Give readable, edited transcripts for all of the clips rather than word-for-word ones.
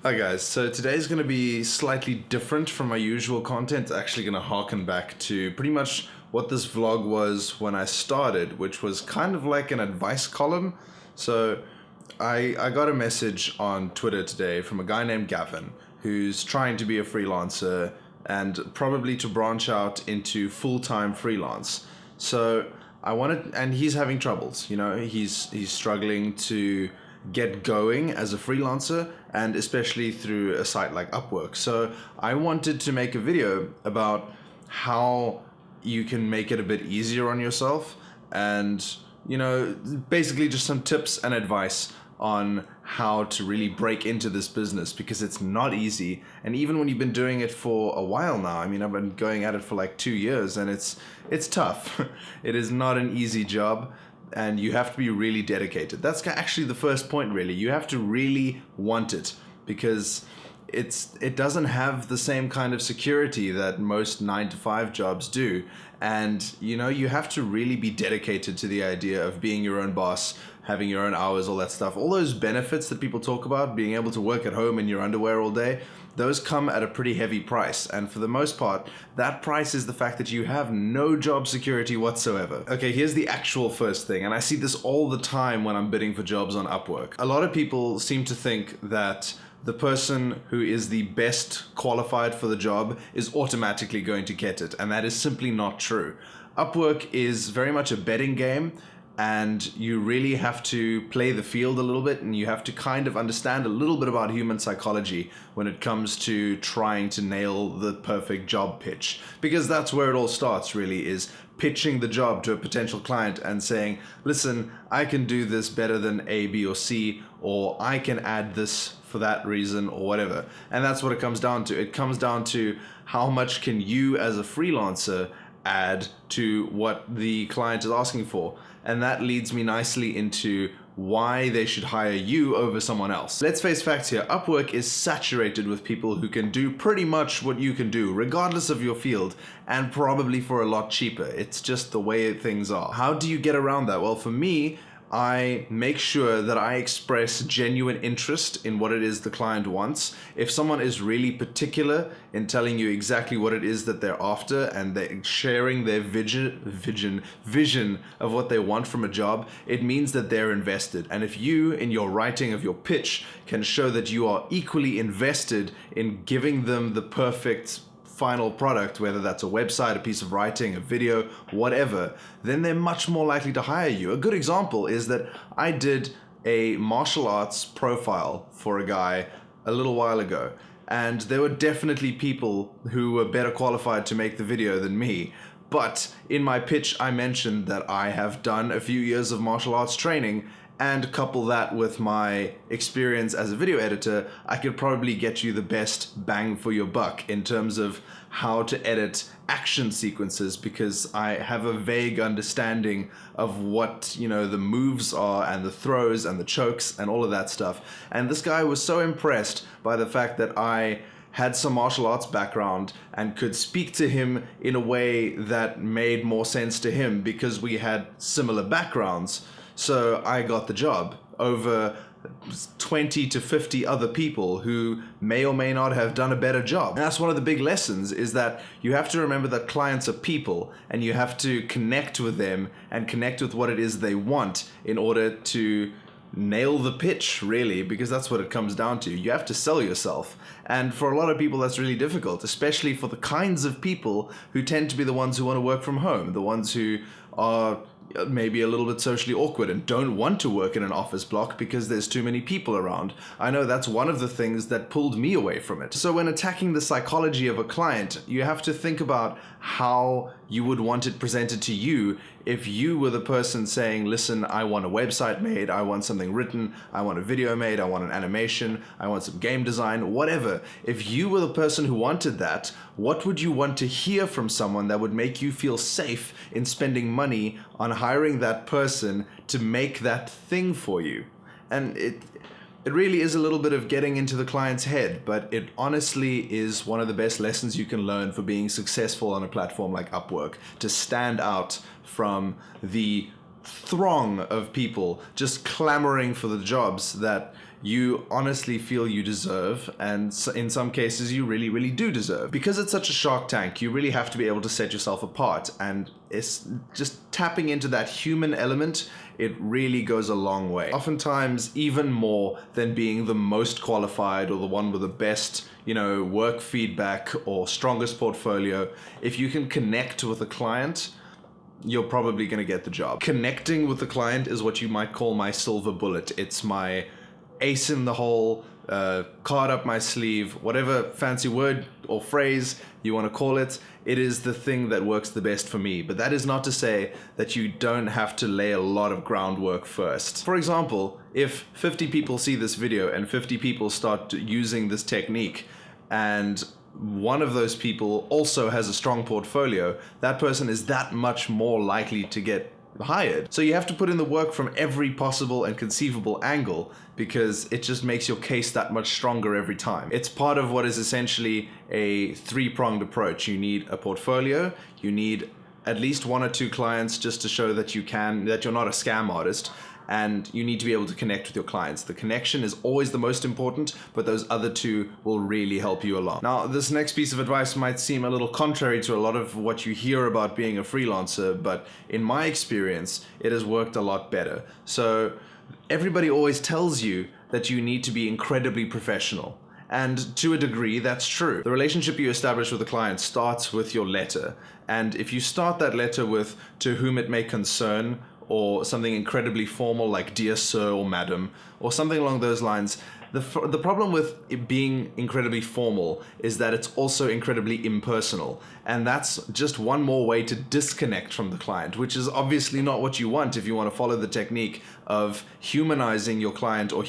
Hi guys, so today's going to be slightly different from my usual content. It's actually going to harken back to pretty much what this vlog was when I started, which was kind of like an advice column. So I got a message on Twitter today from a guy named Gavin who's trying to be a freelancer and probably to branch out into full-time freelance. So and he's having troubles, he's struggling to get going as a freelancer, and especially through a site like Upwork. So I wanted to make a video about how you can make it a bit easier on yourself, and basically just some tips and advice on how to really break into this business, because it's not easy. And even when you've been doing it for a while now, I've been going at it for like 2 years, and it's tough. It is not an easy job, and you have to be really dedicated. That's actually the first point, really. You have to really want it, because it doesn't have the same kind of security that most 9-to-5 jobs do. And you have to really be dedicated to the idea of being your own boss, having your own hours, all that stuff. All those benefits that people talk about, being able to work at home in your underwear all day, those come at a pretty heavy price. And for the most part, that price is the fact that you have no job security whatsoever. Okay, here's the actual first thing, and I see this all the time when I'm bidding for jobs on Upwork. A lot of people seem to think that the person who is the best qualified for the job is automatically going to get it, and that is simply not true. Upwork is very much a betting game, and you really have to play the field a little bit, and you have to kind of understand a little bit about human psychology when it comes to trying to nail the perfect job pitch. Because that's where it all starts, really, is pitching the job to a potential client and saying, listen, I can do this better than A, B, or C, or I can add this for that reason, or whatever. And that's what it comes down to. It comes down to how much can you as a freelancer add to what the client is asking for. And that leads me nicely into why they should hire you over someone else. Let's face facts here. Upwork is saturated with people who can do pretty much what you can do, regardless of your field, and probably for a lot cheaper. It's just the way things are. How do you get around that? Well, for me, I make sure that I express genuine interest in what it is the client wants. If someone is really particular in telling you exactly what it is that they're after, and they're sharing their vision of what they want from a job, it means that they're invested. And if you, in your writing of your pitch, can show that you are equally invested in giving them the perfect final product, whether that's a website, a piece of writing, a video, whatever, then they're much more likely to hire you. A good example is that I did a martial arts profile for a guy a little while ago, and there were definitely people who were better qualified to make the video than me. But in my pitch, I mentioned that I have done a few years of martial arts training, and couple that with my experience as a video editor, I could probably get you the best bang for your buck in terms of how to edit action sequences, because I have a vague understanding of what, the moves are, and the throws and the chokes and all of that stuff. And this guy was so impressed by the fact that I had some martial arts background and could speak to him in a way that made more sense to him because we had similar backgrounds. So I got the job over 20 to 50 other people who may or may not have done a better job. And that's one of the big lessons, is that you have to remember that clients are people, and you have to connect with them and connect with what it is they want in order to nail the pitch, really, because that's what it comes down to. You have to sell yourself. And for a lot of people, that's really difficult, especially for the kinds of people who tend to be the ones who want to work from home, the ones who are maybe a little bit socially awkward and don't want to work in an office block because there's too many people around. I know that's one of the things that pulled me away from it. So when attacking the psychology of a client, you have to think about how you would want it presented to you if you were the person saying, listen, I want a website made, I want something written, I want a video made, I want an animation, I want some game design, whatever. If you were the person who wanted that, what would you want to hear from someone that would make you feel safe in spending money on hiring that person to make that thing for you? And it really is a little bit of getting into the client's head, but it honestly is one of the best lessons you can learn for being successful on a platform like Upwork, to stand out from the throng of people just clamoring for the jobs that you honestly feel you deserve, and in some cases you really, really do deserve. Because it's such a shark tank, you really have to be able to set yourself apart, and it's just tapping into that human element. It really goes a long way. Oftentimes, even more than being the most qualified or the one with the best, work feedback or strongest portfolio, if you can connect with a client, you're probably going to get the job. Connecting with the client is what you might call my silver bullet. It's my ace in the hole, card up my sleeve, whatever fancy word or phrase you want to call it. It is the thing that works the best for me. But that is not to say that you don't have to lay a lot of groundwork first. For example, if 50 people see this video and 50 people start using this technique, and one of those people also has a strong portfolio, that person is that much more likely to get hired. So you have to put in the work from every possible and conceivable angle, because it just makes your case that much stronger every time. It's part of what is essentially a three-pronged approach. You need a portfolio, you need at least one or two clients just to show that you're not a scam artist, and you need to be able to connect with your clients. The connection is always the most important, but those other two will really help you along. Now, this next piece of advice might seem a little contrary to a lot of what you hear about being a freelancer, but in my experience, it has worked a lot better. So everybody always tells you that you need to be incredibly professional. And to a degree, that's true. The relationship you establish with a client starts with your letter. And if you start that letter with "to whom it may concern," or something incredibly formal like "dear sir" or "madam," or something along those lines, the problem with it being incredibly formal is that it's also incredibly impersonal. And that's just one more way to disconnect from the client, which is obviously not what you want if you want to follow the technique of humanizing your client, or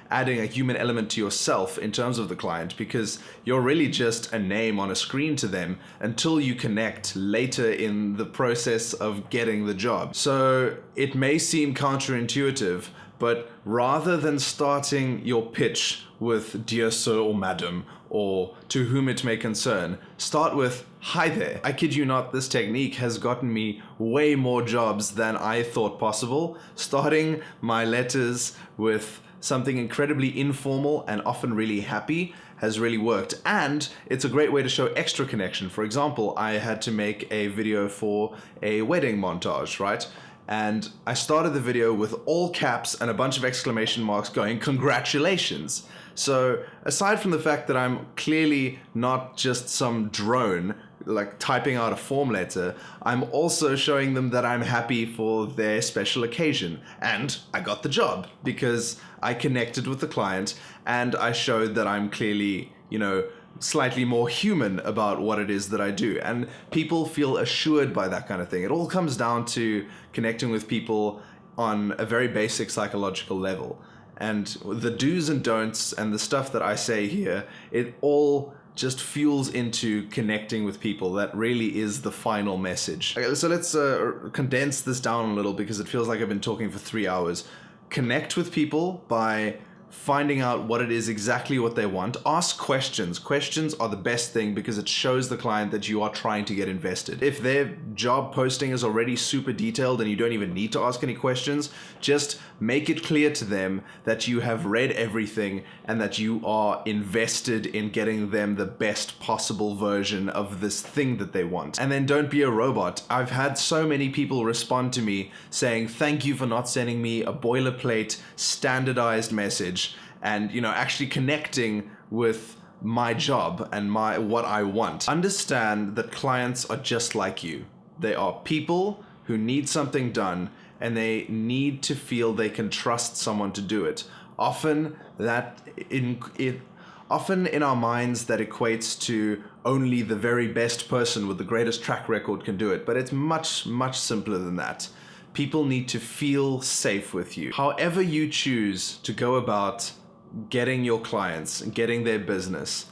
adding a human element to yourself in terms of the client, because you're really just a name on a screen to them until you connect later in the process of getting the job. So it may seem counterintuitive, but rather than starting your pitch with "dear sir" or "madam," or "to whom it may concern," start with "hi there." I kid you not, this technique has gotten me way more jobs than I thought possible. Starting my letters with something incredibly informal and often really happy has really worked. And it's a great way to show extra connection. For example, I had to make a video for a wedding montage, right? And I started the video with all caps and a bunch of exclamation marks going, "Congratulations." So aside from the fact that I'm clearly not just some drone typing out a form letter, I'm also showing them that I'm happy for their special occasion. And I got the job because I connected with the client and I showed that I'm clearly, slightly more human about what it is that I do. And people feel assured by that kind of thing. It all comes down to connecting with people on a very basic psychological level. And the do's and don'ts and the stuff that I say here, it all just fuels into connecting with people. That really is the final message. Okay, so let's condense this down a little, because it feels like I've been talking for 3 hours. Connect with people by finding out what it is exactly what they want. Ask questions. Questions are the best thing, because it shows the client that you are trying to get invested. If their job posting is already super detailed and you don't even need to ask any questions, just make it clear to them that you have read everything and that you are invested in getting them the best possible version of this thing that they want. And then don't be a robot. I've had so many people respond to me saying, "Thank you for not sending me a boilerplate standardized message," and actually connecting with my job and what I want. Understand that clients are just like you. They are people who need something done, and they need to feel they can trust someone to do it. Often in our minds that equates to only the very best person with the greatest track record can do it, but it's much, much simpler than that. People need to feel safe with you. However you choose to go about getting your clients and getting their business,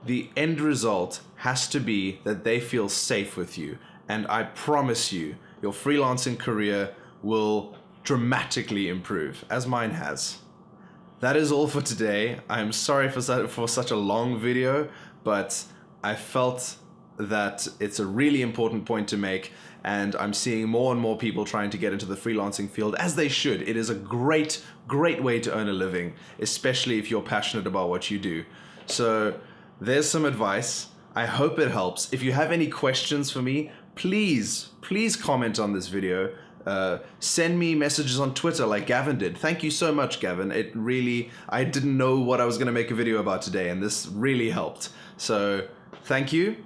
the end result has to be that they feel safe with you. And I promise you, your freelancing career will dramatically improve, as mine has. That is all for today. I'm sorry for such a long video, but I felt that it's a really important point to make, and I'm seeing more and more people trying to get into the freelancing field, as they should. It is a great way to earn a living, especially if you're passionate about what you do. So there's some advice. I hope it helps. If you have any questions for me, please comment on this video. Send me messages on Twitter like Gavin did. Thank you so much, Gavin. I didn't know what I was going to make a video about today, and this really helped. So thank you.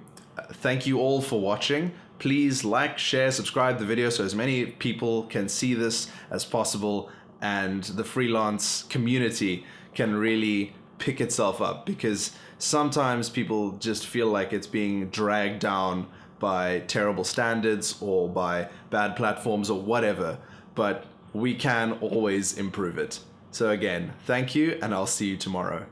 Thank you all for watching. Please like, share, subscribe the video so as many people can see this as possible, and the freelance community can really pick itself up, because sometimes people just feel like it's being dragged down by terrible standards or by bad platforms or whatever, but we can always improve it. So again, thank you, and I'll see you tomorrow.